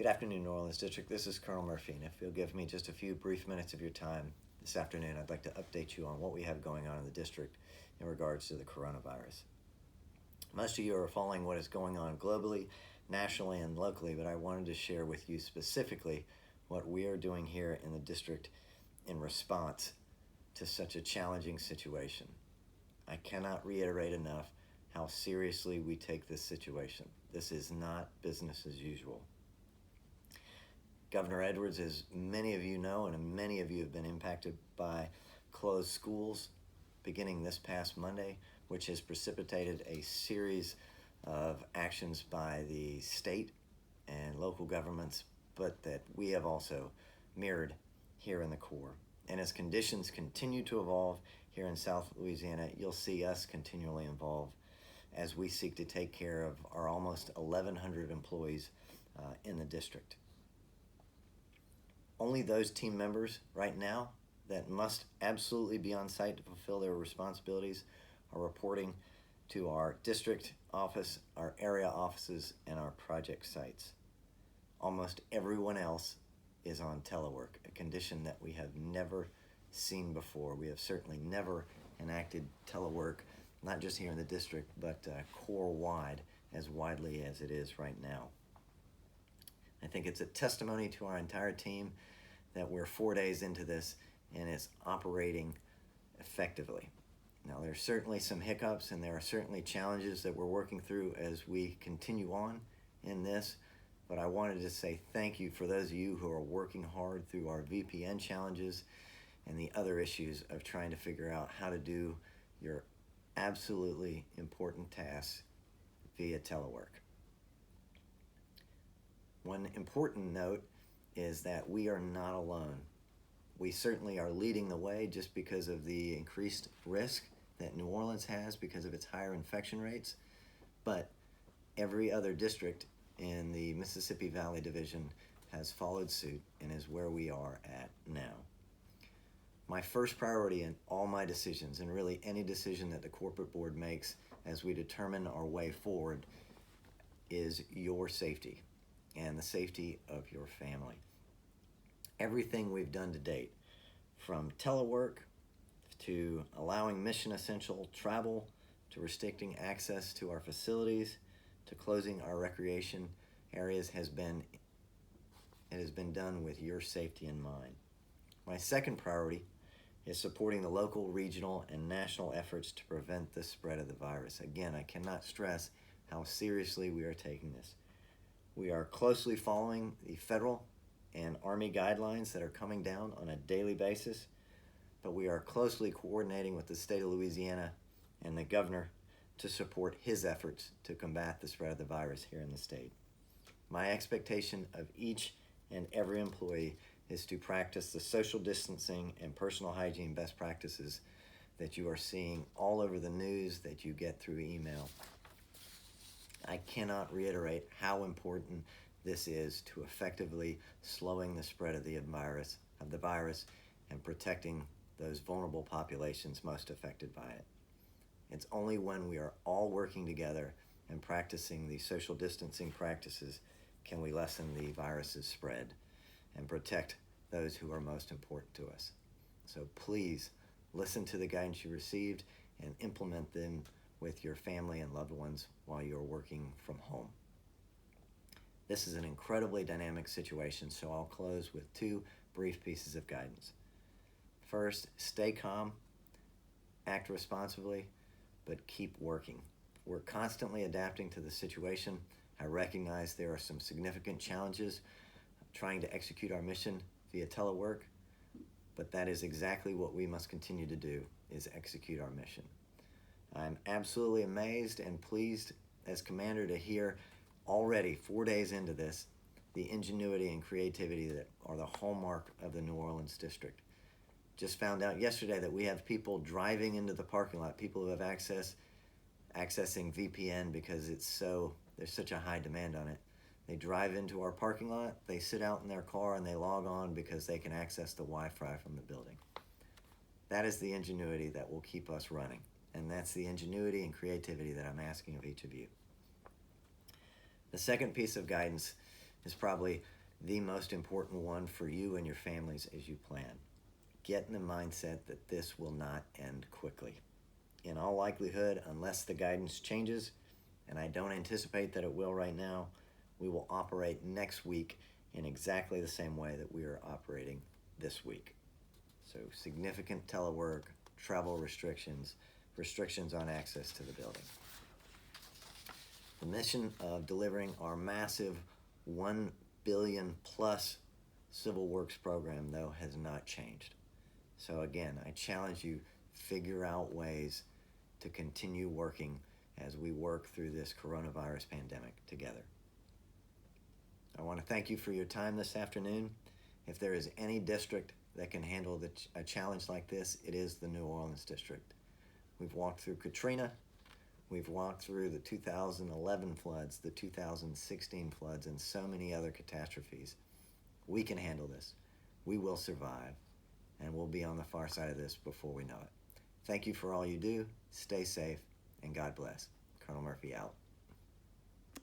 Good afternoon, New Orleans District. This is Colonel Murphy, and if you'll give me just a few brief minutes of your time this afternoon, I'd like to update you on what we have going on in the district in regards to the coronavirus. Most of you are following what is going on globally, nationally, and locally, but I wanted to share with you specifically what we are doing here in the district in response to such a challenging situation. I cannot reiterate enough how seriously we take this situation. This is not business as usual. Governor Edwards, as many of you know, and many of you have been impacted by closed schools beginning this past Monday, which has precipitated a series of actions by the state and local governments, but that we have also mirrored here in the Corps. And as conditions continue to evolve here in South Louisiana, you'll see us continually involved as we seek to take care of our almost 1,100 employees in the district. Only those team members right now that must absolutely be on site to fulfill their responsibilities are reporting to our district office, our area offices, and our project sites. Almost everyone else is on telework, a condition that we have never seen before. We have certainly never enacted telework, not just here in the district, but Corps-wide, as widely as it is right now. I think it's a testimony to our entire team that we're 4 days into this and it's operating effectively. Now, there's certainly some hiccups and there are certainly challenges that we're working through as we continue on in this, but I wanted to say thank you for those of you who are working hard through our VPN challenges and the other issues of trying to figure out how to do your absolutely important tasks via telework. One important note is that we are not alone. We certainly are leading the way just because of the increased risk that New Orleans has because of its higher infection rates, but every other district in the Mississippi Valley Division has followed suit and is where we are at now. My first priority in all my decisions, and really any decision that the corporate board makes as we determine our way forward, is your safety and the safety of your family. Everything we've done to date, from telework to allowing mission essential travel, to restricting access to our facilities, to closing our recreation areas, has been done with your safety in mind. My second priority is supporting the local, regional, and national efforts to prevent the spread of the virus. Again, I cannot stress how seriously we are taking this. We are closely following the federal and Army guidelines that are coming down on a daily basis, but we are closely coordinating with the state of Louisiana and the governor to support his efforts to combat the spread of the virus here in the state. My expectation of each and every employee is to practice the social distancing and personal hygiene best practices that you are seeing all over the news, that you get through email. I cannot reiterate how important this is to effectively slowing the spread of the virus and protecting those vulnerable populations most affected by it. It's only when we are all working together and practicing the social distancing practices can we lessen the virus's spread and protect those who are most important to us. So please listen to the guidance you received and implement them with your family and loved ones while you're working from home. This is an incredibly dynamic situation, so I'll close with two brief pieces of guidance. First, stay calm, act responsibly, but keep working. We're constantly adapting to the situation. I recognize there are some significant challenges trying to execute our mission via telework, but that is exactly what we must continue to do, is execute our mission. I'm absolutely amazed and pleased as commander to hear already 4 days into this, the ingenuity and creativity that are the hallmark of the New Orleans district. Just found out yesterday that we have people driving into the parking lot, people who have accessing VPN because there's such a high demand on it. They drive into our parking lot, they sit out in their car and they log on because they can access the Wi-Fi from the building. That is the ingenuity that will keep us running. And that's the ingenuity and creativity that I'm asking of each of you. The second piece of guidance is probably the most important one for you and your families as you plan. Get in the mindset that this will not end quickly. In all likelihood, unless the guidance changes, and I don't anticipate that it will right now, we will operate next week in exactly the same way that we are operating this week. So significant telework, travel restrictions, restrictions on access to the building. The mission of delivering our massive 1 billion plus civil works program, though, has not changed. So again, I challenge you, figure out ways to continue working as we work through this coronavirus pandemic together. I want to thank you for your time this afternoon. If there is any district that can handle a challenge like this, it is the New Orleans district. We've walked through Katrina, we've walked through the 2011 floods, the 2016 floods, and so many other catastrophes. We can handle this. We will survive, and we'll be on the far side of this before we know it. Thank you for all you do. Stay safe, and God bless. Colonel Murphy out.